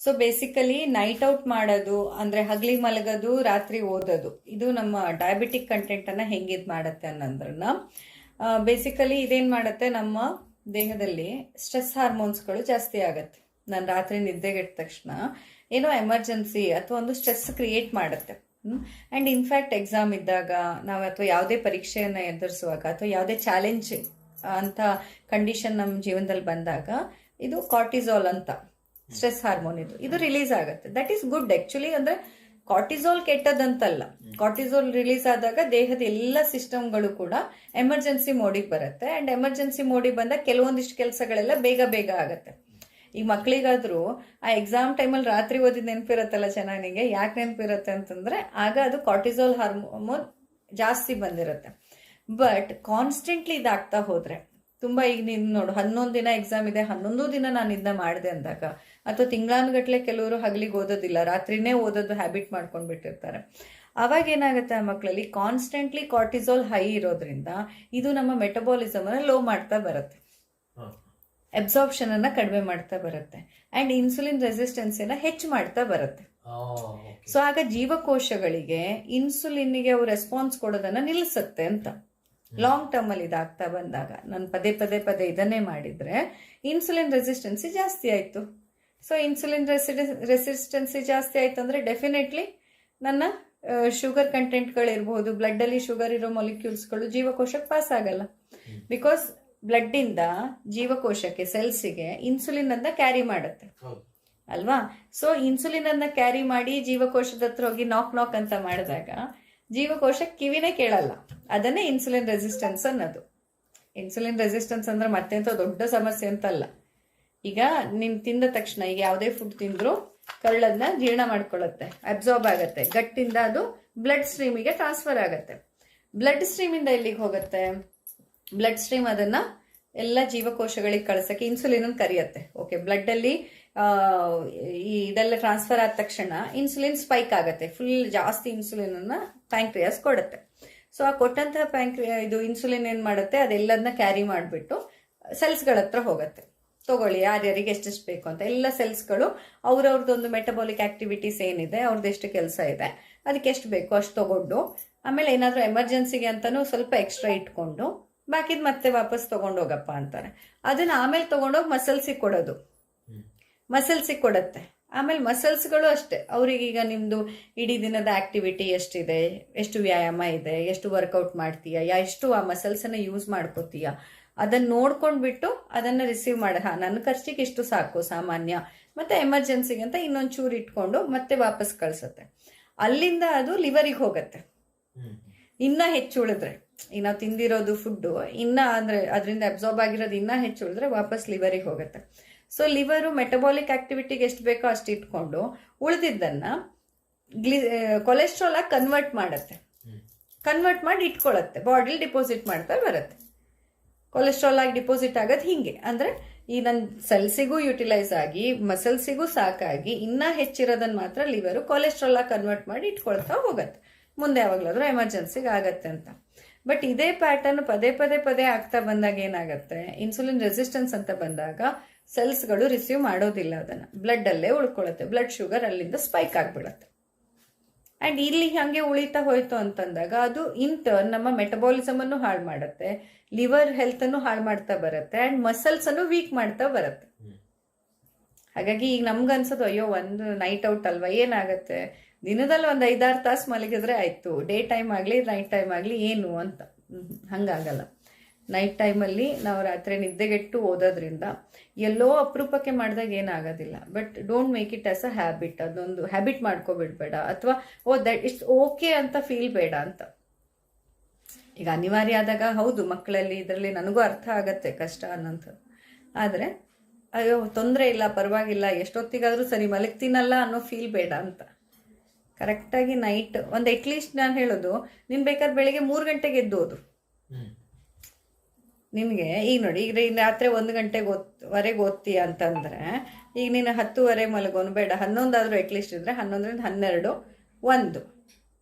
So basically night out ಮಾಡೋದು ಅಂದ್ರೆ ಹಗಲಿ ಮಲಗೋದು, ರಾತ್ರಿ ಓದೋದು, ಇದು ನಮ್ಮ ಡಯಾಬಿಟಿಕ್ ಕಂಟೆಂಟ್ ಅನ್ನ ಹೆಂಗಿದ್ ಮಾಡುತ್ತೆ ಅನ್ನೋದ್ರನ್ನ ಬೇಸಿಕಲಿ ಇದೇನ್ ಮಾಡುತ್ತೆ, ನಮ್ಮ ದೇಹದಲ್ಲಿ ಸ್ಟ್ರೆಸ್ ಹಾರ್ಮೋನ್ಸ್ಗಳು ಜಾಸ್ತಿ ಆಗತ್ತೆ. ನಾನು ರಾತ್ರಿ ನಿದ್ದೆಗೆಟ್ಟ ತಕ್ಷಣ ಏನೋ ಎಮರ್ಜೆನ್ಸಿ ಅಥವಾ ಒಂದು ಸ್ಟ್ರೆಸ್ ಕ್ರಿಯೇಟ್ ಮಾಡುತ್ತೆ. ಅಂಡ್ ಇನ್ಫ್ಯಾಕ್ಟ್ ಎಕ್ಸಾಮ್ ಇದ್ದಾಗ ನಾವು ಅಥವಾ ಯಾವುದೇ ಪರೀಕ್ಷೆಯನ್ನ ಎದುರಿಸುವಾಗ ಅಥವಾ ಯಾವುದೇ ಚಾಲೆಂಜ್ ಅಂತ ಕಂಡೀಷನ್ ನಮ್ಮ ಜೀವನದಲ್ಲಿ ಬಂದಾಗ ಇದು ಕಾರ್ಟಿಸಾಲ್ ಅಂತ ಸ್ಟ್ರೆಸ್ ಹಾರ್ಮೋನ್ ಇದು ರಿಲೀಸ್ ಆಗುತ್ತೆ. That is good actually. ಅಂದ್ರೆ ಕಾರ್ಟಿಸಾಲ್ ಕೆಟ್ಟದಂತಲ್ಲ. ಕಾರ್ಟಿಸಾಲ್ ರಿಲೀಸ್ ಆದಾಗ ದೇಹದ ಎಲ್ಲ ಸಿಸ್ಟಮ್ಗಳು ಕೂಡ ಎಮರ್ಜೆನ್ಸಿ ಮೋಡಿಗೆ ಬರುತ್ತೆ. ಅಂಡ್ ಎಮರ್ಜೆನ್ಸಿ ಮೋಡಿಗೆ ಬಂದಾಗ ಕೆಲವೊಂದಿಷ್ಟು ಕೆಲಸಗಳೆಲ್ಲ ಬೇಗ ಬೇಗ ಆಗತ್ತೆ. ಈ ಮಕ್ಳಿಗಾದ್ರೂ ಆ ಎಕ್ಸಾಮ್ ಟೈಮಲ್ಲಿ ರಾತ್ರಿ ಓದಿದ ನೆನಪಿರತ್ತಲ್ಲ ಚೆನ್ನಾಗಿಗೆ. ಯಾಕೆ ನೆನಪಿರುತ್ತೆ ಅಂತಂದ್ರೆ ಆಗ ಅದು ಕಾರ್ಟಿಸಾಲ್ ಹಾರ್ಮೋನ್ ಜಾಸ್ತಿ ಬಂದಿರುತ್ತೆ. ಬಟ್ ಕಾನ್ಸ್ಟೆಂಟ್ಲಿ ಇದಾಗ್ತಾ ಹೋದ್ರೆ ತುಂಬಾ, ಈಗ ನೀನು ನೋಡು 11 ದಿನ ಎಕ್ಸಾಮ್ ಇದೆ, 11 ದಿನ ನಾನು ಇದನ್ನ ಮಾಡಿದೆ ಅಂದಾಗ, ಅಥವಾ ತಿಂಗಳಾನುಗಟ್ಲೆ ಕೆಲವರು ಹಗಲಿಗೆ ಓದೋದಿಲ್ಲ, ರಾತ್ರಿನೇ ಓದೋದು ಹ್ಯಾಬಿಟ್ ಮಾಡ್ಕೊಂಡ್ಬಿಟ್ಟಿರ್ತಾರೆ. ಅವಾಗ ಏನಾಗುತ್ತೆ, ಆ ಮಕ್ಕಳಲ್ಲಿ ಕಾನ್ಸ್ಟೆಂಟ್ಲಿ ಕಾರ್ಟಿಸಾಲ್ ಹೈ ಇರೋದ್ರಿಂದ ಇದು ನಮ್ಮ ಮೆಟಬಾಲಿಸಮ್ ಅನ್ನ ಲೋ ಮಾಡ್ತಾ ಬರುತ್ತೆ, ಅಬ್ಸಾರ್ಪ್ಷನ್ ಅನ್ನ ಕಡಿಮೆ ಮಾಡ್ತಾ ಬರುತ್ತೆ, ಅಂಡ್ ಇನ್ಸುಲಿನ್ ರೆಸಿಸ್ಟೆನ್ಸ್ ಅನ್ನ ಹೆಚ್ಚು ಮಾಡ್ತಾ ಬರುತ್ತೆ. ಸೊ ಆಗ ಜೀವಕೋಶಗಳಿಗೆ ಇನ್ಸುಲಿನ್ಗೆ ಅವು ರೆಸ್ಪಾನ್ಸ್ ಕೊಡೋದನ್ನ ನಿಲ್ಲಿಸುತ್ತೆ ಅಂತ. ಲಾಂಗ್ ಟರ್ಮ್ ಅಲ್ಲಿ ಇದಾಗ್ತಾ ಬಂದಾಗ ನಾನು ಪದೇ ಪದೇ ಪದೇ ಇದನ್ನೇ ಮಾಡಿದ್ರೆ ಇನ್ಸುಲಿನ್ ರೆಸಿಸ್ಟೆನ್ಸಿ ಜಾಸ್ತಿ ಆಯ್ತು. ಸೊ ಇನ್ಸುಲಿನ್ ರೆಸಿಸ್ಟೆನ್ಸಿ ಜಾಸ್ತಿ ಆಯ್ತು ಅಂದ್ರೆ ಡೆಫಿನೆಟ್ಲಿ ನನ್ನ ಶುಗರ್ ಕಂಟೆಂಟ್ಗಳಿರ್ಬೋದು, ಬ್ಲಡ್ ಅಲ್ಲಿ ಶುಗರ್ ಇರೋ ಮಾಲಿಕ್ಯೂಲ್ಸ್ಗಳು ಜೀವಕೋಶಕ್ಕೆ ಪಾಸ್ ಆಗಲ್ಲ. ಬಿಕಾಸ್ ಬ್ಲಡ್ ಇಂದ ಜೀವಕೋಶಕ್ಕೆ ಸೆಲ್ಸಿಗೆ ಇನ್ಸುಲಿನ್ ಅನ್ನ ಕ್ಯಾರಿ ಮಾಡುತ್ತೆ ಅಲ್ವಾ. ಸೊ ಇನ್ಸುಲಿನ್ ಅನ್ನ ಕ್ಯಾರಿ ಮಾಡಿ ಜೀವಕೋಶದ ಹತ್ರ ಹೋಗಿ ನಾಕ್ ಅಂತ ಮಾಡಿದಾಗ ಜೀವಕೋಶ ಕಿವಿನೇ ಕೇಳಲ್ಲ. ಅದನ್ನೇ ಇನ್ಸುಲಿನ್ ರೆಸಿಸ್ಟೆನ್ಸ್ ಅನ್ನೋದು. ಇನ್ಸುಲಿನ್ ರೆಸಿಸ್ಟೆನ್ಸ್ ಅಂದ್ರೆ ಮತ್ತೆಂತ ದೊಡ್ಡ ಸಮಸ್ಯೆ ಅಂತಲ್ಲ. ಈಗ ನೀನ್ ತಿಂದ ತಕ್ಷಣ ಈಗ ಯಾವುದೇ ಫುಡ್ ತಿಂದ್ರು ಕರಳನ್ನ ಜೀರ್ಣ ಮಾಡ್ಕೊಳ್ಳುತ್ತೆ, ಅಬ್ಸಾರ್ಬ್ ಆಗತ್ತೆ, ಗಟ್ಟಿಂದ ಅದು ಬ್ಲಡ್ ಸ್ಟ್ರೀಮಿಗೆ ಟ್ರಾನ್ಸ್ಫರ್ ಆಗತ್ತೆ. ಬ್ಲಡ್ ಸ್ಟ್ರೀಮ್ ಇಂದ ಎಲ್ಲಿಗೆ ಹೋಗುತ್ತೆ, ಬ್ಲಡ್ ಸ್ಟ್ರೀಮ್ ಅದನ್ನ ಎಲ್ಲ ಜೀವಕೋಶಗಳಿಗೆ ಕಳ್ಸಕ್ಕೆ ಇನ್ಸುಲಿನ್ ಕರಿಯತ್ತೆ. ಓಕೆ, ಬ್ಲಡ್ ಅಲ್ಲಿ ಇದೆಲ್ಲ ಟ್ರಾನ್ಸ್ಫರ್ ಆದ ತಕ್ಷಣ ಇನ್ಸುಲಿನ್ ಸ್ಪೈಕ್ ಆಗತ್ತೆ. ಫುಲ್ ಜಾಸ್ತಿ ಇನ್ಸುಲಿನ್ ಅನ್ನ ಪ್ಯಾಂಕ್ರಿಯಾಸ್ ಕೊಡುತ್ತೆ. ಸೊ ಆ ಕೊಟ್ಟಂತಹ ಇದು ಇನ್ಸುಲಿನ್ ಏನ್ ಮಾಡುತ್ತೆ, ಅದೆಲ್ಲದನ್ನ ಕ್ಯಾರಿ ಮಾಡಿಬಿಟ್ಟು ಸೆಲ್ಸ್ಗಳ ಹತ್ರ ಹೋಗುತ್ತೆ. ತಗೊಳ್ಳಿ ಯಾರ್ಯಾರಿಗೆ ಎಷ್ಟೆಷ್ಟು ಬೇಕು ಅಂತ. ಎಲ್ಲ ಸೆಲ್ಸ್ಗಳು ಅವ್ರವ್ರದ್ದೊಂದು ಮೆಟಬಾಲಿಕ್ ಆಕ್ಟಿವಿಟೀಸ್ ಏನಿದೆ, ಅವ್ರದ್ದು ಎಷ್ಟು ಕೆಲಸ ಇದೆ, ಅದಕ್ಕೆ ಎಷ್ಟು ಬೇಕು ಅಷ್ಟು ತಗೊಂಡು, ಆಮೇಲೆ ಏನಾದ್ರೂ ಎಮರ್ಜೆನ್ಸಿಗೆ ಅಂತಾನು ಸ್ವಲ್ಪ ಎಕ್ಸ್ಟ್ರಾ ಇಟ್ಕೊಂಡು ಬಾಕಿದ್ ಮತ್ತೆ ವಾಪಸ್ ತಗೊಂಡೋಗಪ್ಪ ಅಂತಾರೆ. ಅದನ್ನ ಆಮೇಲೆ ತಗೊಂಡೋಗಿ ಮಸಲ್ಸಿಗೆ ಕೊಡೋದು, ಮಸಲ್ಸಿಗೆ ಕೊಡತ್ತೆ. ಆಮೇಲೆ ಮಸಲ್ಸ್ಗಳು ಅಷ್ಟೇ, ಅವ್ರಿಗೀಗ ನಿಮ್ದು ಇಡೀ ದಿನದ ಆಕ್ಟಿವಿಟಿ ಎಷ್ಟಿದೆ, ಎಷ್ಟು ವ್ಯಾಯಾಮ ಇದೆ, ಎಷ್ಟು ವರ್ಕೌಟ್ ಮಾಡ್ತೀಯಾ, ಎಷ್ಟು ಆ ಮಸಲ್ಸ್ ಅನ್ನ ಯೂಸ್ ಮಾಡ್ಕೋತೀಯಾ, ಅದನ್ನ ನೋಡ್ಕೊಂಡ್ಬಿಟ್ಟು ಅದನ್ನ ರಿಸೀವ್ ಮಾಡ, ನನ್ನ ಖರ್ಚಿಗೆ ಇಷ್ಟು ಸಾಕು ಸಾಮಾನ್ಯ, ಮತ್ತೆ ಎಮರ್ಜೆನ್ಸಿಗೆ ಅಂತ ಇನ್ನೊಂಚೂರು ಇಟ್ಕೊಂಡು ಮತ್ತೆ ವಾಪಸ್ ಕಳ್ಸತ್ತೆ. ಅಲ್ಲಿಂದ ಅದು ಲಿವರಿಗೆ ಹೋಗತ್ತೆ. ಇನ್ನ ಹೆಚ್ಚು ಉಳಿದ್ರೆ, ಈಗ ನಾವು ತಿಂದಿರೋದು ಫುಡ್ ಇನ್ನ ಅಂದ್ರೆ ಅದರಿಂದ ಅಬ್ಸಾರ್ಬ್ ಆಗಿರೋದು ಇನ್ನ ಹೆಚ್ಚು ಉಳಿದ್ರೆ ವಾಪಸ್ ಲಿವರಿಗೆ ಹೋಗುತ್ತೆ. ಸೊ ಲಿವರು ಮೆಟಬಾಲಿಕ್ ಆಕ್ಟಿವಿಟಿಗೆ ಎಷ್ಟು ಬೇಕೋ ಅಷ್ಟು ಇಟ್ಕೊಂಡು ಉಳಿದಿದ್ದನ್ನ ಕೊಲೆಸ್ಟ್ರಾಲ್ ಆಗಿ ಕನ್ವರ್ಟ್ ಮಾಡುತ್ತೆ. ಕನ್ವರ್ಟ್ ಮಾಡಿ ಇಟ್ಕೊಳತ್ತೆ, ಬಾಡಿಲಿ ಡಿಪಾಸಿಟ್ ಮಾಡ್ತಾ ಬರುತ್ತೆ. ಕೊಲೆಸ್ಟ್ರಾಲ್ ಆಗಿ ಡಿಪಾಸಿಟ್ ಆಗೋದು ಹಿಂಗೆ. ಅಂದ್ರೆ ಈ ನನ್ನ ಸೆಲ್ಸಿಗೂ ಯುಟಿಲೈಸ್ ಆಗಿ ಮಸಲ್ಸಿಗೂ ಸಾಕಾಗಿ ಇನ್ನ ಹೆಚ್ಚಿರೋದನ್ನ ಮಾತ್ರ ಲಿವರು ಕೊಲೆಸ್ಟ್ರಾಲ್ ಆಗಿ ಕನ್ವರ್ಟ್ ಮಾಡಿ ಇಟ್ಕೊಳ್ತಾ ಹೋಗತ್ತೆ. ಮುಂದೆ ಯಾವಾಗ್ಲಾದ್ರೂ ಎಮರ್ಜೆನ್ಸಿಗೆ ಆಗತ್ತೆ ಅಂತ. ಬಟ್ ಇದೇ ಪ್ಯಾಟರ್ನ್ ಪದೇ ಪದೇ ಪದೇ ಆಗ್ತಾ ಬಂದಾಗ ಏನಾಗತ್ತೆ, ಇನ್ಸುಲಿನ್ ರೆಸಿಸ್ಟೆನ್ಸ್ ಅಂತ ಬಂದಾಗ ಸೆಲ್ಸ್ಗಳು ರಿಸೀವ್ ಮಾಡೋದಿಲ್ಲ, ಅದನ್ನ ಬ್ಲಡ್ ಅಲ್ಲೇ ಉಳ್ಕೊಳ್ಳುತ್ತೆ. ಬ್ಲಡ್ ಶುಗರ್ ಅಲ್ಲಿಂದ ಸ್ಪೈಕ್ ಆಗ್ಬಿಡತ್ತೆ. ಅಂಡ್ ಇಲ್ಲಿ ಹಂಗೆ ಉಳಿತಾ ಹೋಯ್ತು ಅಂತಂದಾಗ ಅದು ಇಂಟರ್ನ್ ನಮ್ಮ ಮೆಟಬಾಲಿಸಮ್ ಅನ್ನು ಹಾಳು ಮಾಡುತ್ತೆ, ಲಿವರ್ ಹೆಲ್ತ್ ಅನ್ನು ಹಾಳು ಮಾಡ್ತಾ ಬರುತ್ತೆ, ಅಂಡ್ ಮಸಲ್ಸ್ ಅನ್ನು ವೀಕ್ ಮಾಡ್ತಾ ಬರುತ್ತೆ. ಹಾಗಾಗಿ ಈಗ ನಮ್ಗನ್ಸೋದು ಅಯ್ಯೋ ಒಂದು ನೈಟ್ ಔಟ್ ಅಲ್ವಾ, ಏನಾಗತ್ತೆ, ದಿನದಲ್ಲಿ ಒಂದು 5-6 ತಾಸು ಮಲಗಿದ್ರೆ ಆಯ್ತು, ಡೇ ಟೈಮ್ ಆಗ್ಲಿ ನೈಟ್ ಟೈಮ್ ಆಗ್ಲಿ ಏನು ಅಂತ. ಹಂಗಾಗಲ್ಲ. ನೈಟ್ ಟೈಮಲ್ಲಿ ನಾವು ರಾತ್ರಿ ನಿದ್ದೆಗೆಟ್ಟು ಓದೋದ್ರಿಂದ ಎಲ್ಲೋ ಅಪರೂಪಕ್ಕೆ ಮಾಡಿದಾಗ ಏನಾಗೋದಿಲ್ಲ. But don't make it as a habit. ಅದೊಂದು ಹ್ಯಾಬಿಟ್ ಮಾಡ್ಕೋಬಿಡ್ಬೇಡ, ಅಥವಾ ದಟ್ ಇಟ್ಸ್ ಓಕೆ ಅಂತ ಫೀಲ್ ಬೇಡ ಅಂತ. ಈಗ ಅನಿವಾರ್ಯ ಆದಾಗ ಹೌದು, ಮಕ್ಕಳಲ್ಲಿ ಇದರಲ್ಲಿ ನನಗೂ ಅರ್ಥ ಆಗತ್ತೆ ಕಷ್ಟ ಅನ್ನೋಂಥದ್ದು. ಆದರೆ ಅಯ್ಯೋ ತೊಂದರೆ ಇಲ್ಲ, ಪರವಾಗಿಲ್ಲ, ಎಷ್ಟೊತ್ತಿಗಾದ್ರೂ ಸರಿ ಮಲಗ್ತೀನಲ್ಲ ಅನ್ನೋ ಫೀಲ್ ಬೇಡ ಅಂತ. ಕರೆಕ್ಟಾಗಿ ನೈಟ್ ಒಂದು ಅಟ್ಲೀಸ್ಟ್ ನಾನು ಹೇಳೋದು, ನೀನು ಬೇಕಾದ್ರೆ ಬೆಳಿಗ್ಗೆ 3 ಗಂಟೆಗೆ ಎದ್ದೋದು. ನಿನಗೆ ಈಗ ನೋಡಿ, ಈಗ ರಾತ್ರಿ 1 ಗಂಟೆವರೆಗೆ ಓದ್ತೀಯ ಅಂತಂದ್ರೆ ಈಗ ನೀನು 10:30 ಮಲಗೋನು ಬೇಡ, 11 ಆದ್ರೂ ಅಟ್ಲೀಸ್ಟ್ ಇದ್ರೆ 11ರಿಂದ 12, 1,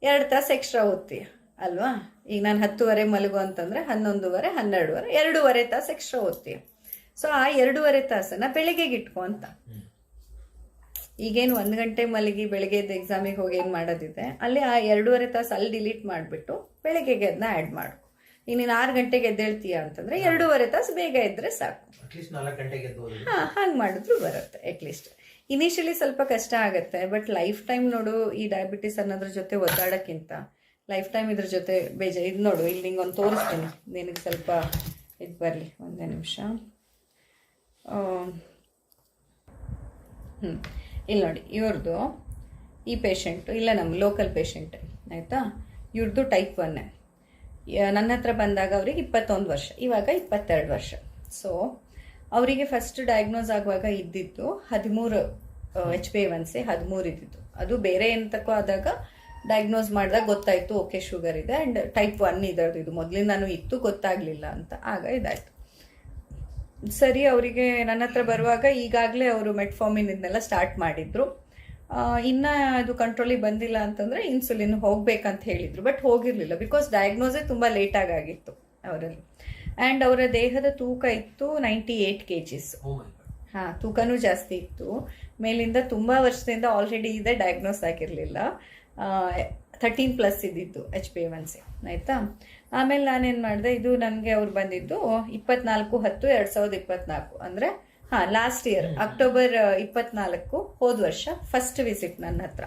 2 ತಾಸು ಎಕ್ಸ್ಟ್ರಾ ಓದ್ತೀಯ ಅಲ್ವಾ. ಈಗ ನಾನು 10:30 ಮಲಗು ಅಂತಂದ್ರೆ 11:30, 12:30, 2.5 ತಾಸು ಎಕ್ಸ್ಟ್ರಾ ಓದ್ತೀಯ. ಸೊ ಆ 2.5 ತಾಸನ್ನ ಬೆಳಿಗ್ಗೆಗೆ ಇಟ್ಕೊ ಅಂತ. ಈಗೇನು 1 ಗಂಟೆ ಮಲಗಿ ಬೆಳಗ್ಗೆ ಎದ್ದು ಎಕ್ಸಾಮಿಗೆ ಹೋಗಿ ಏನು ಮಾಡೋದಿದೆ ಅಲ್ಲಿ ಆ 2.5 ತಾಸು ಅಲ್ಲಿ ಡಿಲೀಟ್ ಮಾಡಿಬಿಟ್ಟು ಬೆಳಗ್ಗೆಗೆ ಅದನ್ನ ಆ್ಯಡ್ ಮಾಡು. ಈಗ ನೀನು 6 ಗಂಟೆಗೆ ಎದ್ದೇಳ್ತೀಯ ಅಂತಂದರೆ 2.5 ತಾಸು ಬೇಗ ಇದ್ದರೆ ಸಾಕು. ಹಾಂ, ಹಾಗೆ ಮಾಡಿದ್ರು ಬರುತ್ತೆ. ಅಟ್ಲೀಸ್ಟ್ ಇನಿಷಿಯಲಿ ಸ್ವಲ್ಪ ಕಷ್ಟ ಆಗುತ್ತೆ, ಬಟ್ ಲೈಫ್ ಟೈಮ್ ನೋಡು ಈ ಡಯಾಬಿಟಿಸ್ ಅನ್ನೋದ್ರ ಜೊತೆ ಒದ್ದಾಡೋಕ್ಕಿಂತ ಲೈಫ್ ಟೈಮ್ ಇದ್ರ ಜೊತೆ ಇದು ನೋಡು, ಇಲ್ಲಿ ನಿಂಗೊಂದು ತೋರಿಸ್ತೀನಿ, ನಿನಗೆ ಸ್ವಲ್ಪ ಇದು ಬರಲಿ. ಒಂದೇ ನಿಮಿಷ. ಇಲ್ಲಿ ನೋಡಿ, ಇವ್ರದ್ದು ಈ ಪೇಷಂಟು ಇಲ್ಲ ನಮ್ಮ ಲೋಕಲ್ ಪೇಷಂಟ್ ಆಯಿತಾ. ಇವ್ರದ್ದು ಟೈಪ್ 1. ನನ್ನ ಹತ್ರ ಬಂದಾಗ ಅವ್ರಿಗೆ 21 ವರ್ಷ, ಇವಾಗ 22 ವರ್ಷ. ಸೊ ಅವರಿಗೆ ಫಸ್ಟ್ ಡಯಾಗ್ನೋಸ್ ಆಗುವಾಗ ಇದ್ದಿದ್ದು 13 HbA1c 13 ಇದ್ದಿದ್ದು. ಅದು ಬೇರೆ ಎಂತಕ್ಕೂ ಆದಾಗ ಡಯಾಗ್ನೋಸ್ ಮಾಡಿದಾಗ ಗೊತ್ತಾಯಿತು ಓಕೆ ಶುಗರ್ ಇದೆ ಆ್ಯಂಡ್ ಟೈಪ್ 1 ಇದರದ್ದು. ಇದು ಮೊದಲಿಂದಾನು ಇತ್ತು, ಗೊತ್ತಾಗಲಿಲ್ಲ ಅಂತ, ಆಗ ಇದಾಯಿತು. ಸರಿ, ಅವರಿಗೆ ನನ್ನ ಹತ್ರ ಬರುವಾಗ ಈಗಾಗಲೇ ಅವರು ಮೆಟ್ಫಾರ್ಮಿನ್ ಇದನ್ನೆಲ್ಲ ಸ್ಟಾರ್ಟ್ ಮಾಡಿದ್ರು. ಇನ್ನು ಅದು ಕಂಟ್ರೋಲಿಗೆ ಬಂದಿಲ್ಲ ಅಂತಂದರೆ ಇನ್ಸುಲಿನ್ ಹೋಗ್ಬೇಕಂತ ಹೇಳಿದರು, ಬಟ್ ಹೋಗಿರಲಿಲ್ಲ. ಬಿಕಾಸ್ ಡಯಾಗ್ನೋಸೇ ತುಂಬ ಲೇಟಾಗಿ ಆಗಿತ್ತು ಅವರಲ್ಲಿ. ಆ್ಯಂಡ್ ಅವರ ದೇಹದ ತೂಕ ಇತ್ತು 98 kgs. ಹಾಂ, ತೂಕನೂ ಜಾಸ್ತಿ ಇತ್ತು. ಮೇಲಿಂದ ತುಂಬ ವರ್ಷದಿಂದ ಆಲ್ರೆಡಿ ಇದೆ, ಡಯಾಗ್ನೋಸ್ ಆಗಿರಲಿಲ್ಲ. 13+ ಇದ್ದಿತ್ತು HbA1c ಆಯಿತಾ. ಆಮೇಲೆ ನಾನೇನು ಮಾಡಿದೆ, ಇದು ನನಗೆ ಅವ್ರು ಬಂದಿದ್ದು 24/10/2024 ಅಂದರೆ ಲಾಸ್ಟ್ ಇಯರ್ ಅಕ್ಟೋಬರ್ 24 ಹೋದ ವರ್ಷ ಫಸ್ಟ್ ವಿಸಿಟ್ ನನ್ನ ಹತ್ರ.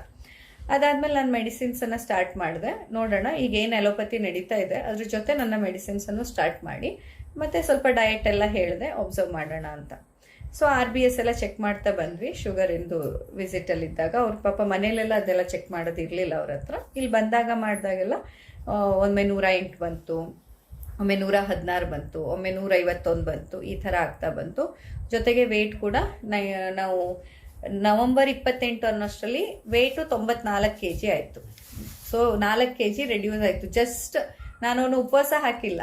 ಅದಾದಮೇಲೆ ನಾನು ಮೆಡಿಸಿನ್ಸನ್ನು ಸ್ಟಾರ್ಟ್ ಮಾಡಿದೆ. ನೋಡೋಣ ಈಗ ಏನು ಅಲೋಪತಿ ನಡೀತಾ ಇದೆ ಅದ್ರ ಜೊತೆ ನನ್ನ ಮೆಡಿಸಿನ್ಸನ್ನು ಸ್ಟಾರ್ಟ್ ಮಾಡಿ ಮತ್ತು ಸ್ವಲ್ಪ ಡಯಟ್ ಎಲ್ಲ ಹೇಳಿದೆ, ಒಬ್ಸರ್ವ್ ಮಾಡೋಣ ಅಂತ. ಸೊ RBS ಎಲ್ಲ ಚೆಕ್ ಮಾಡ್ತಾ ಬಂದ್ವಿ. ಶುಗರಿಂದು ವಿಸಿಟಲ್ಲಿದ್ದಾಗ ಅವ್ರ ಪಾಪ ಮನೇಲೆಲ್ಲ ಅದೆಲ್ಲ ಚೆಕ್ ಮಾಡೋದಿರಲಿಲ್ಲ ಅವ್ರ ಹತ್ರ. ಇಲ್ಲಿ ಬಂದಾಗ ಮಾಡಿದಾಗೆಲ್ಲ ಒಮ್ಮೆ 108 ಬಂತು, ಒಮ್ಮೆ 116 ಬಂತು, ಒಮ್ಮೆ 151 ಬಂತು, ಈ ಥರ ಆಗ್ತಾ ಬಂತು. ಜೊತೆಗೆ ವೆಯ್ಟ್ ಕೂಡ ನಾವು ನವೆಂಬರ್ 28 ಅನ್ನೋಷ್ಟರಲ್ಲಿ ವೆಯ್ಟು 94 kg ಆಯಿತು. ಸೊ 4 kg ರೆಡ್ಯೂಸ್ ಆಯಿತು. ಜಸ್ಟ್ ನಾನು ಉಪವಾಸ ಹಾಕಿಲ್ಲ,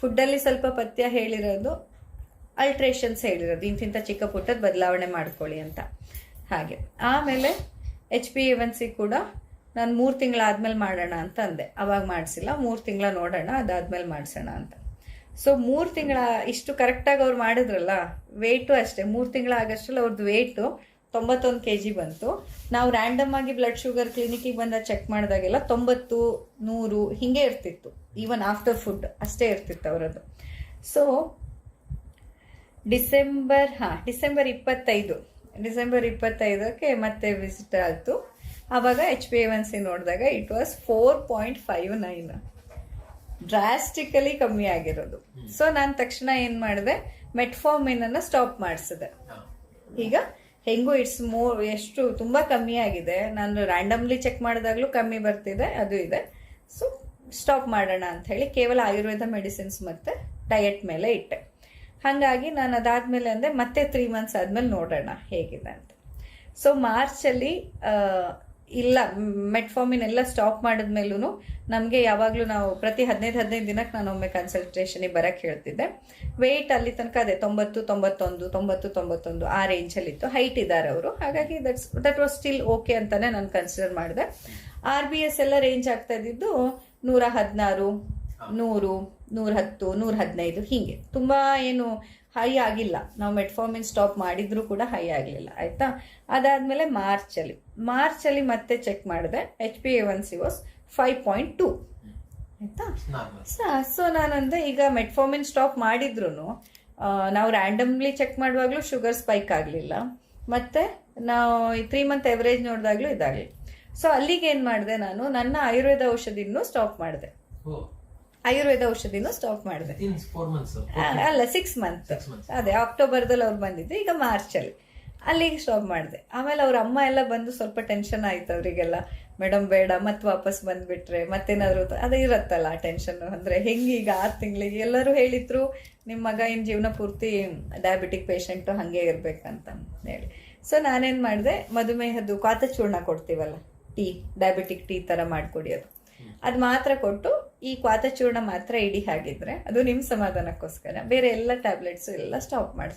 ಫುಡ್ಡಲ್ಲಿ ಸ್ವಲ್ಪ ಪಥ್ಯ ಹೇಳಿರೋದು, ಅಲ್ಟ್ರೇಷನ್ಸ್ ಹೇಳಿರೋದು, ಇಂತಿಂಥ ಚಿಕ್ಕ ಪುಟ್ಟದ ಬದಲಾವಣೆ ಮಾಡ್ಕೊಳ್ಳಿ ಅಂತ. ಹಾಗೆ ಆಮೇಲೆ HbA1c ಕೂಡ ನಾನು 3 ತಿಂಗಳಾದ್ಮೇಲೆ ಮಾಡೋಣ ಅಂತ ಅಂದೆ. ಅವಾಗ ಮಾಡಿಸಿಲ್ಲ, 3 ತಿಂಗಳ ನೋಡೋಣ, ಅದಾದ್ಮೇಲೆ ಮಾಡಿಸೋಣ ಅಂತ. ಸೊ 3 ತಿಂಗಳ ಇಷ್ಟು ಕರೆಕ್ಟಾಗಿ ಅವ್ರು ಮಾಡಿದ್ರಲ್ಲ. ವೆಯ್ಟು ಅಷ್ಟೇ, 3 ತಿಂಗಳ ಆಗಷ್ಟರಲ್ಲಿ ಅವ್ರದ್ದು ವೆಯ್ಟು 91 kg ಬಂತು. ನಾವು ರ್ಯಾಂಡಮ್ ಆಗಿ ಬ್ಲಡ್ ಶುಗರ್ ಕ್ಲಿನಿಕ್ಕಿಗೆ ಬಂದಾಗ ಚೆಕ್ ಮಾಡಿದಾಗೆಲ್ಲ 90, 100 ಹೀಗೆ ಇರ್ತಿತ್ತು. ಈವನ್ ಆಫ್ಟರ್ ಫುಡ್ ಅಷ್ಟೇ ಇರ್ತಿತ್ತು ಅವರದ್ದು. ಸೊ ಡಿಸೆಂಬರ್ 25ಕ್ಕೆ ಮತ್ತೆ ವಿಸಿಟ್ ಆಯಿತು. ಆವಾಗ HbA1c ನೋಡಿದಾಗ ಇಟ್ ವಾಸ್ 4.59, ಡ್ರಾಸ್ಟಿಕಲಿ ಕಮ್ಮಿ ಆಗಿರೋದು. ಸೊ ನಾನು ತಕ್ಷಣ ಏನು ಮಾಡಿದೆ, ಮೆಟ್ಫಾರ್ಮಿನ್ ಅನ್ನು ಸ್ಟಾಪ್ ಮಾಡಿಸಿದೆ. ಈಗ ಹೆಂಗೂ ಎಷ್ಟು ತುಂಬ ಕಮ್ಮಿ ಆಗಿದೆ. ನಾನು ರ್ಯಾಂಡಮ್ಲಿ ಚೆಕ್ ಮಾಡಿದಾಗಲೂ ಕಮ್ಮಿ ಬರ್ತಿದೆ, ಅದು ಇದೆ. ಸೊ ಸ್ಟಾಪ್ ಮಾಡೋಣ ಅಂತ ಹೇಳಿ ಕೇವಲ ಆಯುರ್ವೇದ ಮೆಡಿಸಿನ್ಸ್ ಮತ್ತು ಡಯಟ್ ಮೇಲೆ ಇಟ್ಟೆ. ಹಾಗಾಗಿ ನಾನು ಅದಾದಮೇಲೆ ಅಂದೆ ಮತ್ತೆ 3 months ಆದಮೇಲೆ ನೋಡೋಣ ಹೇಗಿದೆ ಅಂತ. ಸೊ ಮಾರ್ಚಲ್ಲಿ ಇಲ್ಲ ಮೆಟ್ಫಾರ್ಮಿನ್ ಎಲ್ಲ ಸ್ಟಾಪ್ ಮಾಡಿದ್ಮೇಲೂ ನಮಗೆ ಯಾವಾಗಲೂ ನಾವು ಪ್ರತಿ 15 ದಿನಕ್ಕೆ ನಾನು ಒಮ್ಮೆ ಕನ್ಸಲ್ಟೇಷನಿಗೆ ಬರೋಕ್ಕೆ ಹೇಳ್ತಿದ್ದೆ. ವೆಯ್ಟ್ ಅಲ್ಲಿ ತನಕ ಅದೇ 90, 91, 90, 91 ಆ ರೇಂಜಲ್ಲಿತ್ತು. ಹೈಟ್ ಇದ್ದಾರೆ ಅವರು, ಹಾಗಾಗಿ ದಟ್ ವಾಸ್ ಸ್ಟಿಲ್ ಓಕೆ ಅಂತಲೇ ನಾನು ಕನ್ಸಿಡರ್ ಮಾಡಿದೆ. RBS ಎಲ್ಲ ರೇಂಜ್ ಆಗ್ತಾ ಇದ್ದಿದ್ದು 116, 100, 110, 115 ಹೀಗೆ. ತುಂಬ ಏನು ಹೈ ಆಗಿಲ್ಲ. ನಾವು ಮೆಟ್ಫಾರ್ಮಿನ್ ಸ್ಟಾಪ್ ಮಾಡಿದ್ರೂ ಕೂಡ ಹೈ ಆಗಲಿಲ್ಲ ಆಯಿತಾ. ಅದಾದಮೇಲೆ ಮಾರ್ಚಲ್ಲಿ ಮತ್ತೆ ಚೆಕ್ ಮಾಡಿದೆ. HbA1c ವಾಸ್ 5.2 ಆಯಿತಾ. ಸೊ ನಾನಂದೆ ಈಗ ಮೆಟ್ಫಾರ್ಮಿನ್ ಸ್ಟಾಪ್ ಮಾಡಿದ್ರು ನಾವು ರ್ಯಾಂಡಮ್ಲಿ ಚೆಕ್ ಮಾಡುವಾಗಲೂ ಶುಗರ್ ಸ್ಪೈಕ್ ಆಗಲಿಲ್ಲ, ಮತ್ತು ನಾವು 3 month ಎವರೇಜ್ ನೋಡಿದಾಗಲೂ ಇದಾಗಲಿಲ್ಲ. ಸೊ ಅಲ್ಲಿಗೆ ಏನು ಮಾಡಿದೆ, ನಾನು ನನ್ನ ಆಯುರ್ವೇದ ಔಷಧಿನೂ ಸ್ಟಾಪ್ ಮಾಡಿದೆ. ಅಲ್ಲ 6 months. ಅದೇ ಅಕ್ಟೋಬರ್ದಲ್ಲಿ ಅವ್ರು ಬಂದಿದ್ದು, ಈಗ ಮಾರ್ಚಲ್ಲಿ ಅಲ್ಲಿಗೆ ಸ್ಟಾಪ್ ಮಾಡಿದೆ. ಆಮೇಲೆ ಅವ್ರ ಅಮ್ಮ ಎಲ್ಲ ಬಂದು ಸ್ವಲ್ಪ ಟೆನ್ಷನ್ ಆಯ್ತು ಅವರಿಗೆಲ್ಲ. ಮೇಡಮ್ ಬೇಡ, ಮತ್ತೆ ವಾಪಸ್ ಬಂದುಬಿಟ್ರೆ ಮತ್ತೇನಾದರೂ ಅದೇ ಇರತ್ತಲ್ಲ ಟೆನ್ಷನ್ನು. ಅಂದರೆ ಹೆಂಗೆ ಈಗ 6 ತಿಂಗಳಿಗೆ ಎಲ್ಲರೂ ಹೇಳಿದ್ರು ನಿಮ್ಮ ಮಗ ಇನ್ನು ಜೀವನ ಪೂರ್ತಿ ಡಯಾಬಿಟಿಕ್ ಪೇಷಂಟು ಹಾಗೆ ಇರಬೇಕಂತ ಹೇಳಿ. ಸೊ ನಾನೇನು ಮಾಡಿದೆ, ಮಧುಮೇಹದ್ದು ಕ್ವಾಥಚೂರ್ಣ ಕೊಡ್ತೀವಲ್ಲ, ಟೀ, ಡಯಾಬಿಟಿಕ್ ಟೀ ಥರ ಮಾಡಿಕೊಡಿ, ಅದು ಮಾತ್ರ ಕೊಟ್ಟು ಈ ಕ್ವಾಥಚೂರ್ಣ ಮಾತ್ರ ಇಡೀ ಹಾಗಿದ್ರೆ ಅದು ನಿಮ್ಮ ಸಮಾಧಾನಕ್ಕೋಸ್ಕರ, ಬೇರೆ ಎಲ್ಲ ಟ್ಯಾಬ್ಲೆಟ್ಸು ಎಲ್ಲ ಸ್ಟಾಪ್ ಮಾಡಿ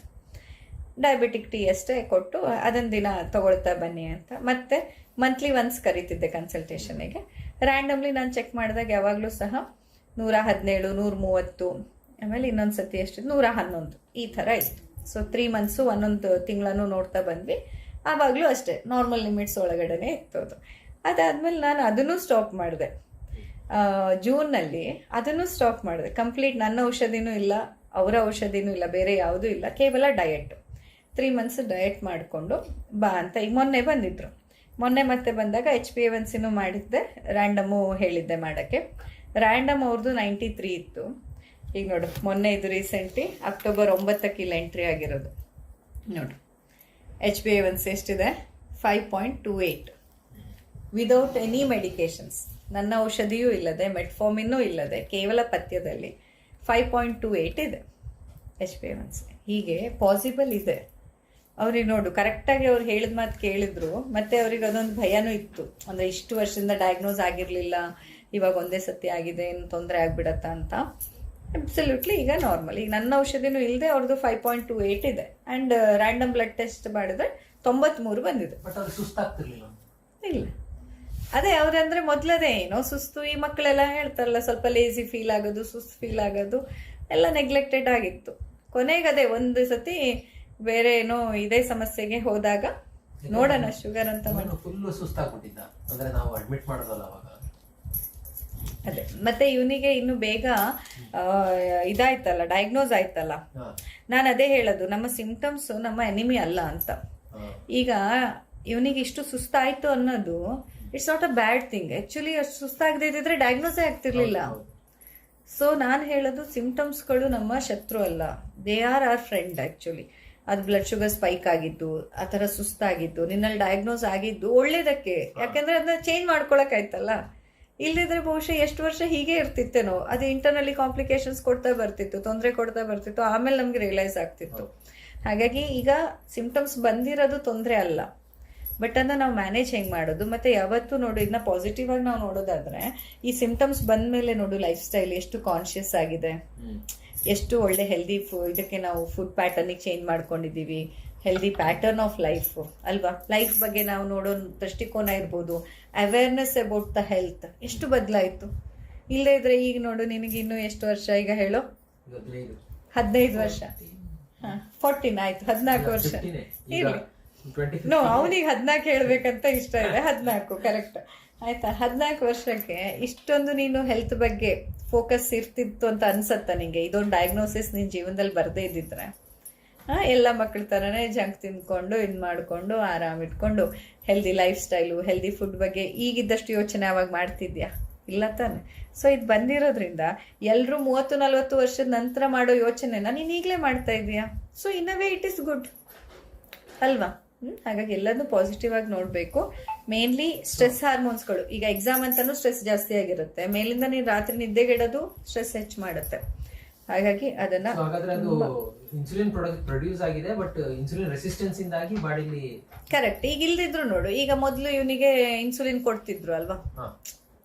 ಡಯಾಬಿಟಿಕ್ ಟೀ ಅಷ್ಟೇ ಕೊಟ್ಟು ಅದನ್ನು ದಿನ ತಗೊಳ್ತಾ ಬನ್ನಿ ಅಂತ. ಮತ್ತು ಮಂತ್ಲಿ ಒನ್ಸ್ ಕರೀತಿದ್ದೆ ಕನ್ಸಲ್ಟೇಷನಿಗೆ. ರ್ಯಾಂಡಮ್ಲಿ ನಾನು ಚೆಕ್ ಮಾಡಿದಾಗ ಯಾವಾಗಲೂ ಸಹ 117, 130, ಆಮೇಲೆ ಇನ್ನೊಂದು ಸತಿ ಎಷ್ಟಿತ್ತು 111 ಈ ಥರ ಇತ್ತು. ಸೊ 3 months ಒಂದೊಂದು ತಿಂಗಳನ್ನು ನೋಡ್ತಾ ಬಂದ್ವಿ. ಆವಾಗಲೂ ಅಷ್ಟೇ ನಾರ್ಮಲ್ ಲಿಮಿಟ್ಸ್ ಒಳಗಡೆನೇ ಇತ್ತು ಅದು. ಅದಾದಮೇಲೆ ನಾನು ಅದನ್ನು ಸ್ಟಾಪ್ ಮಾಡಿದೆ ಜೂನ್ನಲ್ಲಿ. ಅದನ್ನು ಸ್ಟಾಪ್ ಮಾಡಿದೆ ಕಂಪ್ಲೀಟ್. ನನ್ನ ಔಷಧಿನೂ ಇಲ್ಲ, ಅವರ ಔಷಧಿನೂ ಇಲ್ಲ, ಬೇರೆ ಯಾವುದೂ ಇಲ್ಲ, ಕೇವಲ ಡಯಟ್. 3 months ಡಯಟ್ ಮಾಡಿಕೊಂಡು ಬಾ ಅಂತ. ಈಗ ಮೊನ್ನೆ ಬಂದಿದ್ರು, ಮೊನ್ನೆ ಮತ್ತೆ ಬಂದಾಗ HbA1c ಮಾಡಿದ್ದೆ, ರ್ಯಾಂಡಮು ಹೇಳಿದ್ದೆ ಮಾಡೋಕ್ಕೆ. ರ್ಯಾಂಡಮ್ ಅವ್ರದ್ದು 93 ಇತ್ತು. ಈಗ ನೋಡು, ಮೊನ್ನೆ ಇದು ರೀಸೆಂಟ್ಲಿ ಅಕ್ಟೋಬರ್ 9ಕ್ಕೆ ಇಲ್ಲಿ ಎಂಟ್ರಿ ಆಗಿರೋದು. ನೋಡು HbA1c ಎಷ್ಟಿದೆ, 5.28 ವಿದೌಟ್ ಎನಿ ಮೆಡಿಕೇಶನ್ಸ್. ನನ್ನ ಔಷಧಿಯೂ ಇಲ್ಲದೆ, ಮೆಟ್ಫಾರ್ಮಿನ್ನೂ ಇಲ್ಲದೆ, ಕೇವಲ ಪಥ್ಯದಲ್ಲಿ 5.28 ಇದೆ HbA1c. ಹೀಗೆ ಪಾಸಿಬಲ್ ಇದೆ. ಅವ್ರಿಗೆ ನೋಡು, ಕರೆಕ್ಟಾಗಿ ಅವ್ರು ಹೇಳಿದ ಮಾತು ಕೇಳಿದ್ರು. ಮತ್ತೆ ಅವ್ರಿಗೆ ಅದೊಂದು ಭಯನೂ ಇತ್ತು, ಅಂದರೆ ಇಷ್ಟು ವರ್ಷದಿಂದ ಡಯಾಗ್ನೋಸ್ ಆಗಿರಲಿಲ್ಲ, ಇವಾಗ ಒಂದೇ ಸತಿ ಆಗಿದೆ, ಏನು ತೊಂದರೆ ಆಗ್ಬಿಡತ್ತಾ ಅಂತ. ಅಬ್ಸಲ್ಯೂಟ್ಲಿ ಈಗ ನಾರ್ಮಲ್. ಈಗ ನನ್ನ ಔಷಧಿನೂ ಇಲ್ಲದೆ ಅವ್ರದ್ದು 5.28 ಇದೆ. ಆ್ಯಂಡ್ ರ್ಯಾಂಡಮ್ ಬ್ಲಡ್ ಟೆಸ್ಟ್ ಮಾಡಿದ್ರೆ 93 ಬಂದಿದೆ. ಇಲ್ಲ, ಅದೇ ಅವ್ರಂದ್ರೆ ಮೊದಲದೇ ಏನೋ ಸುಸ್ತು. ಈ ಮಕ್ಕಳೆಲ್ಲ ಹೇಳ್ತಾರಲ್ಲ, ಸ್ವಲ್ಪ ಲೇಸಿ ಫೀಲ್ ಆಗೋದು, ಸುಸ್ತು ಫೀಲ್ ಆಗೋದು ಎಲ್ಲ ನೆಗ್ಲೆಕ್ಟೆಡ್ ಆಗಿತ್ತು. ಕೊನೆಗೆ ಅದೇ ಒಂದು ಸತಿ ಬೇರೆ ಏನೋ ಇದೇ ಸಮಸ್ಯೆಗೆ ಹೋದಾಗ ನೋಡೋಣ ಶುಗರ್ ಅಂತ ಫುಲ್ ಸುಸ್ತಾಗ್ಬಿಟ್ಟಿದ್ದ, ಅಂದ್ರೆ ನಾವು ಅಡ್ಮಿಟ್ ಮಾಡೋದಲ್ಲ ಅವಾಗ. ಅದೇ ಮತ್ತೆ ಇವನಿಗೆ ಇನ್ನು ಬೇಗ ಇದಾಯ್ತಲ್ಲ, ಡಯಾಗ್ನೋಸ್ ಆಯ್ತಲ್ಲ. ನಾನು ಅದೇ ಹೇಳೋದು, ನಮ್ಮ ಸಿಂಪ್ಟಮ್ಸ್ ನಮ್ಮ ಎನಿಮಿ ಅಲ್ಲ ಅಂತ. ಈಗ ಇವನಿಗೆ ಇಷ್ಟು ಸುಸ್ತಾಯ್ತು ಅನ್ನೋದು it's not a bad thing. Actually ಅಷ್ಟು ಸುಸ್ತಾಗದೇ ಇದ್ದಿದ್ರೆ ಡಯಾಗ್ನೋಸೇ ಆಗ್ತಿರ್ಲಿಲ್ಲ. ಸೊ ನಾನು ಹೇಳೋದು, ಸಿಂಪ್ಟಮ್ಸ್ಗಳು ನಮ್ಮ ಶತ್ರು ಅಲ್ಲ, they are hour friend. Actually ಅದು ಬ್ಲಡ್ ಶುಗರ್ ಸ್ಪೈಕ್ ಆಗಿದ್ದು, ಆ ಥರ ಸುಸ್ತಾಗಿದ್ದು, ನಿನ್ನಲ್ಲಿ ಡಯಾಗ್ನೋಸ್ ಆಗಿದ್ದು ಒಳ್ಳೇದಕ್ಕೆ. ಯಾಕೆಂದ್ರೆ ಅದನ್ನ ಚೇಂಜ್ ಮಾಡ್ಕೊಳಕ್ ಆಯ್ತಲ್ಲ. ಇಲ್ಲದಿದ್ರೆ ಬಹುಶಃ ಎಷ್ಟು ವರ್ಷ ಹೀಗೆ ಇರ್ತಿತ್ತೇನೋ. ಅದು ಇಂಟರ್ನಲ್ಲಿ ಕಾಂಪ್ಲಿಕೇಶನ್ಸ್ ಕೊಡ್ತಾ ಬರ್ತಿತ್ತು, ತೊಂದರೆ ಕೊಡ್ತಾ ಬರ್ತಿತ್ತು, ಆಮೇಲೆ ನಮ್ಗೆ ರಿಯಲೈಸ್ ಆಗ್ತಿತ್ತು. ಹಾಗಾಗಿ ಈಗ ಸಿಂಪ್ಟಮ್ಸ್ ಬಂದಿರೋದು ತೊಂದರೆ ಅಲ್ಲ, ಬಟ್ ಅದನ್ನ ನಾವು ಮ್ಯಾನೇಜ್ ಹೆಂಗೆ ಮಾಡೋದು. ಮತ್ತೆ ಯಾವತ್ತೂ ನೋಡು, ಇದನ್ನ ಪಾಸಿಟಿವ್ ಆಗಿ ನಾವು ನೋಡೋದಾದ್ರೆ, ಈ ಸಿಂಪ್ಟಮ್ಸ್ ಬಂದ ಮೇಲೆ ನೋಡು ಲೈಫ್ ಸ್ಟೈಲ್ ಎಷ್ಟು ಕಾನ್ಶಿಯಸ್ ಆಗಿದೆ, ಎಷ್ಟು ಒಳ್ಳೆ ಹೆಲ್ದಿ ಇದಕ್ಕೆ ನಾವು ಫುಡ್ ಪ್ಯಾಟರ್ನಿಗೆ ಚೇಂಜ್ ಮಾಡ್ಕೊಂಡಿದ್ದೀವಿ. ಹೆಲ್ದಿ ಪ್ಯಾಟರ್ನ್ ಆಫ್ ಲೈಫ್ ಅಲ್ವಾ. ಲೈಫ್ ಬಗ್ಗೆ ನಾವು ನೋಡೋ ದೃಷ್ಟಿಕೋನ ಇರ್ಬೋದು, ಅವೇರ್ನೆಸ್ ಅಬೌಟ್ ದ ಹೆಲ್ತ್ ಎಷ್ಟು ಬದಲಾಯಿತು. ಇಲ್ಲದೇ ಇದ್ರೆ ಈಗ ನೋಡು, ನಿನಗೆ ಇನ್ನೂ ಎಷ್ಟು ವರ್ಷ ಈಗ ಹೇಳೋ? 15 ವರ್ಷ. 14 ಆಯ್ತು, 14 ವರ್ಷ ಇರ್ಲಿ. ನೋ, ಅವನಿಗೆ 14 ಹೇಳ್ಬೇಕಂತ ಇಷ್ಟ ಇದೆ. 14 ಕರೆಕ್ಟ್ ಆಯ್ತಾ. 14 ವರ್ಷಕ್ಕೆ ಇಷ್ಟೊಂದು ನೀನು ಹೆಲ್ತ್ ಬಗ್ಗೆ ಫೋಕಸ್ ಇರ್ತಿತ್ತು ಅಂತ ಅನ್ಸತ್ತ ನಿಂಗೆ? ಇದೊಂದು ಡಯಾಗ್ನೋಸಿಸ್ ನಿನ್ ಜೀವನದಲ್ಲಿ ಬರ್ದೇ ಇದ್ದಿದ್ರೆ ಎಲ್ಲ ಮಕ್ಕಳ ಥರನೇ ಜಂಕ್ ತಿಂದ್ಕೊಂಡು ಇದು ಮಾಡಿಕೊಂಡು ಆರಾಮ್ ಇಟ್ಕೊಂಡು healthy life style, healthy food ಬಗ್ಗೆ ಈಗಿದ್ದಷ್ಟು ಯೋಚನೆ ಅವಾಗ ಮಾಡ್ತಿದ್ಯಾ? ಇಲ್ಲ ತಾನೆ. ಸೊ ಇದು ಬಂದಿರೋದ್ರಿಂದ ಎಲ್ಲರೂ 30-40 ವರ್ಷದ ನಂತರ ಮಾಡೋ ಯೋಚನೆನ ನೀನು ಈಗಲೇ ಮಾಡ್ತಾ ಇದೀಯಾ. So in a way it is good ಅಲ್ವಾ. ಹಾಗಾಗಿ ಎಲ್ಲದೂ ಪಾಸಿಟಿವ್ ಆಗಿ ನೋಡಬೇಕು. ಮೇನ್ಲಿ ಸ್ಟ್ರೆಸ್ ಹಾರ್ಮೋನ್ಸ್ಗಳು, ಈಗ ಎಕ್ಸಾಮ್ ಅಂತಾನು ಸ್ಟ್ರೆಸ್ ಜಾಸ್ತಿ ಆಗಿರುತ್ತೆ, ಮೇಲಿಂದ ನೀನು ರಾತ್ರಿ ನಿದ್ದೆಗೆಡೋದು ಸ್ಟ್ರೆಸ್ ಹೆಚ್ಚು ಮಾಡುತ್ತೆ. ಹಾಗಾಗಿ ಅದನ್ನ ಇನ್ಸುಲಿನ್ ಪ್ರೊಡ್ಯೂಸ್ ಆಗಿದೆ, ಬಟ್ ಇನ್ಸುಲಿನ್ ರೆಸಿಸ್ಟೆನ್ಸ್ ಇಂದಾಗಿ ಬಾಡಿಲಿ ಕರೆಕ್ಟ್. ಈಗ ಇಲ್ದಿದ್ರು ನೋಡು, ಈಗ ಮೊದಲು ಇವನಿಗೆ ಇನ್ಸುಲಿನ್ ಕೊಡ್ತಿದ್ರು ಅಲ್ವಾ.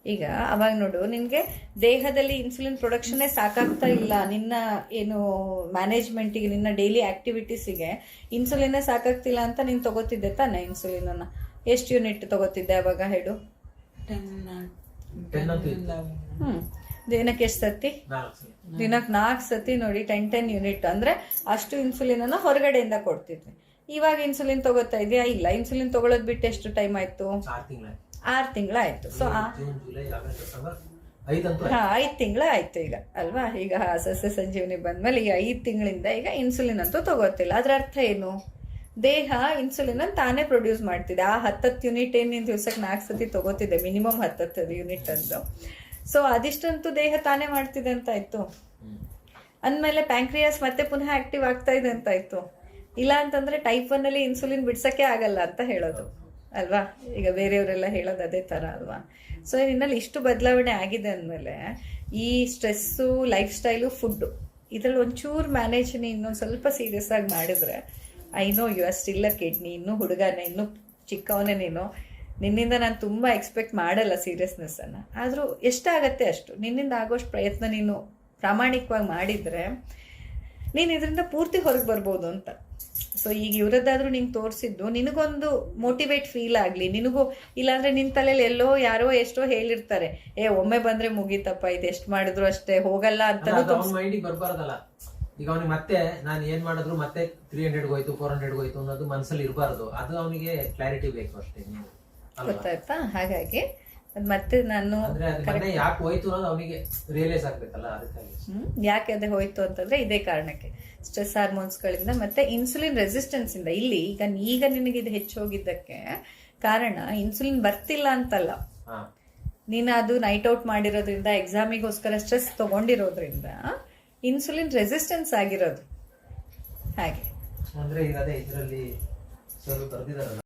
ಈಗ ಅವಾಗ ನೋಡು, ನಿನ್ಗೆ ದೇಹದಲ್ಲಿ ಇನ್ಸುಲಿನ್ ಪ್ರೊಡಕ್ಷನ್ನೇ ಸಾಕಾಗ್ತಾ ಇಲ್ಲ. ನಿನ್ನ ಏನು ಮ್ಯಾನೇಜ್ಮೆಂಟಿಗೆ, ನಿನ್ನ ಡೈಲಿ ಆಕ್ಟಿವಿಟೀಸಿಗೆ ಇನ್ಸುಲಿನ್ನೇ ಸಾಕಾಗ್ತಿಲ್ಲ ಅಂತ ನೀನು ತಗೋತಿದ್ದೆ ತಾನೆ ಇನ್ಸುಲಿನ್ ಅನ್ನ. ಎಷ್ಟು ಯೂನಿಟ್ ತಗೋತಿದ್ದೆ ಅವಾಗ ಹೇಳು? 10 ದಿನಕ್ಕೆ ಎಷ್ಟು ಸತಿ? ದಿನಕ್ಕೆ 4 ಸತಿ ನೋಡಿ, 10 ಯೂನಿಟ್ ಅಂದ್ರೆ ಅಷ್ಟು ಇನ್ಸುಲಿನ್ ಅನ್ನ ಹೊರಗಡೆಯಿಂದ ಕೊಡ್ತಿದ್ವಿ. ಇವಾಗ ಇನ್ಸುಲಿನ್ ತಗೋತಾ ಇದೆಯಾ? ಇಲ್ಲ. ಇನ್ಸುಲಿನ್ ತಗೊಳೋದ್ ಬಿಟ್ಟು ಎಷ್ಟು ಟೈಮ್ ಆಯ್ತು? 6 ತಿಂಗಳಾಯ್ತು. ಸೊ 5 ತಿಂಗಳಾಯ್ತು ಈಗ ಅಲ್ವಾ. ಈಗ ಸಸ್ಯ ಸಂಜೀವನಿ ಬಂದ್ಮೇಲೆ ಈಗ 5 ತಿಂಗಳಿಂದ ಈಗ ಇನ್ಸುಲಿನ್ ಅಂತೂ ತಗೋತಿಲ್ಲ. ಅದ್ರ ಅರ್ಥ ಏನು? ದೇಹ ಇನ್ಸುಲಿನ್ ಅನ್ನು ತಾನೇ ಪ್ರೊಡ್ಯೂಸ್ ಮಾಡ್ತಿದೆ. ಆ 10 ಯೂನಿಟ್ ಏನೇನು ದಿವ್ಸಕ್ಕೆ 4 ಸತಿ ತಗೋತಿದೆ, ಮಿನಿಮಮ್ 10 ಯೂನಿಟ್ ಅಂತ. ಸೊ ಅದಿಷ್ಟಂತೂ ದೇಹ ತಾನೇ ಮಾಡ್ತಿದೆ ಅಂತ ಆಯ್ತು. ಅಂದ್ಮೇಲೆ ಪ್ಯಾಂಕ್ರಿಯಾಸ್ ಮತ್ತೆ ಪುನಃ ಆಕ್ಟಿವ್ ಆಗ್ತಾ ಇದೆ ಅಂತ ಆಯ್ತು. ಇಲ್ಲ ಅಂತಂದ್ರೆ ಟೈಪ್ 1 ಅಲ್ಲಿ ಇನ್ಸುಲಿನ್ ಬಿಡ್ಸಕ್ಕೆ ಆಗಲ್ಲ ಅಂತ ಹೇಳೋದು ಅಲ್ವಾ. ಈಗ ಬೇರೆಯವರೆಲ್ಲ ಹೇಳೋದು ಅದೇ ತರ ಅಲ್ವಾ. ಸೊ ನಿನ್ನಲ್ಲಿ ಇಷ್ಟು ಬದಲಾವಣೆ ಆಗಿದೆ ಅಂದಮೇಲೆ ಈ ಸ್ಟ್ರೆಸ್ಸು, ಲೈಫ್ ಸ್ಟೈಲು, ಫುಡ್ಡು ಇದ್ರಲ್ಲಿ ಒಂಚೂರು ಮ್ಯಾನೇಜ್ ಇನ್ನೊಂದು ಸ್ವಲ್ಪ ಸೀರಿಯಸ್ ಆಗಿ ಮಾಡಿದ್ರೆ, I know you are still a kid, ನೀನು ಹುಡುಗನೇ, ಇನ್ನೂ ಚಿಕ್ಕವನೇ ನೀನು. ನಿನ್ನಿಂದ ನಾನು ತುಂಬ ಎಕ್ಸ್ಪೆಕ್ಟ್ ಮಾಡಲ್ಲ ಸೀರಿಯಸ್ನೆಸ್ಸನ್ನು. ಆದರೂ ಎಷ್ಟಾಗತ್ತೆ ಅಷ್ಟು ನಿನ್ನಿಂದ ಆಗೋಷ್ಟು ಪ್ರಯತ್ನ ನೀನು ಪ್ರಾಮಾಣಿಕವಾಗಿ ಮಾಡಿದರೆ ನೀನು ಇದರಿಂದ ಪೂರ್ತಿ ಹೊರಗೆ ಬರ್ಬೋದು ಅಂತ. ಸೊ ಈಗ ಇವರದ್ದಾದ್ರೂ ನಿಂಗೆ ತೋರಿಸಿದ್ದು ನಿನಗೊಂದು ಮೋಟಿವೇಟ್ ಫೀಲ್ ಆಗಲಿ ನಿನಗೂ. ಇಲ್ಲಾಂದ್ರೆ ನಿನ್ನ ತಲೆಯಲ್ಲಿ ಎಲ್ಲೋ ಯಾರೋ ಎಷ್ಟೋ ಹೇಳಿರ್ತಾರೆ, ಒಮ್ಮೆ ಬಂದ್ರೆ ಮುಗೀತಪ್ಪ, ಇದು ಎಷ್ಟು ಮಾಡಿದ್ರು ಅಷ್ಟೇ ಹೋಗಲ್ಲ ಅಂತ ಬರ್ಬಾರ್ದಲ್ಲ. ಈಗ ಅವನಿಗೆ ಮತ್ತೆ ನಾನು ಏನ್ ಮಾಡಿದ್ರು ಮತ್ತೆ 300 ಹೋಯ್ತು 400 ಹೋಯ್ತು ಅನ್ನೋದು ಮನಸ್ಸಲ್ಲಿ ಇರಬಾರ್ದು. ಅದು ಅವನಿಗೆ ಕ್ಲಾರಿಟಿ ಬೇಕು ಅಷ್ಟೇ. ಗೊತ್ತಾಯ್ತಾ? ಹಾಗಾಗಿ ಅದ್ ಮತ್ತೆ ನಾನು ಅಂದ್ರೆ ಅದು ಮೊನ್ನೆ ಯಾಕೆ ಹೋಯ್ತು ಅನ್ನೋದು ಅವನಿಗೆ ರಿಯಲೈಸ್ ಆಗ್ಬೇಕಲ್ಲ, ಅದಕ್ಕಾಗಿ. ಯಾಕೆ ಅದೇ ಹೋಯ್ತು ಅಂತಂದ್ರೆ ಇದೇ ಕಾರಣಕ್ಕೆ, ಸ್ಟ್ರೆಸ್ ಹಾರ್ಮೋನ್ಸ್ ಗಳಿಂದ ಮತ್ತೆ ಇನ್ಸುಲಿನ್ ರೆಸಿಸ್ಟೆನ್ಸ್ ಇಂದ. ಇಲ್ಲಿ ಈಗ ನಿನಗೆ ಇದು ಹೆಚ್ಚು ಹೋಗಿದ್ದಕ್ಕೆ ಕಾರಣ ಇನ್ಸುಲಿನ್ ಬರ್ತಿಲ್ಲ ಅಂತಲ್ಲ, ನೀನು ಅದು ನೈಟ್ ಔಟ್ ಮಾಡಿರೋದ್ರಿಂದ, ಎಕ್ಸಾಮಿಗೋಸ್ಕರ ಸ್ಟ್ರೆಸ್ ತಗೊಂಡಿರೋದ್ರಿಂದ ಇನ್ಸುಲಿನ್ ರೆಸಿಸ್ಟೆನ್ಸ್ ಆಗಿರೋದು. ಹಾಗೆ ಅಂದ್ರೆ ಈಗ ಅದೇ ಇದರಲ್ಲಿ ಸ್ವಲ್ಪ ಬರ್ದಿದಾರಲ್ಲ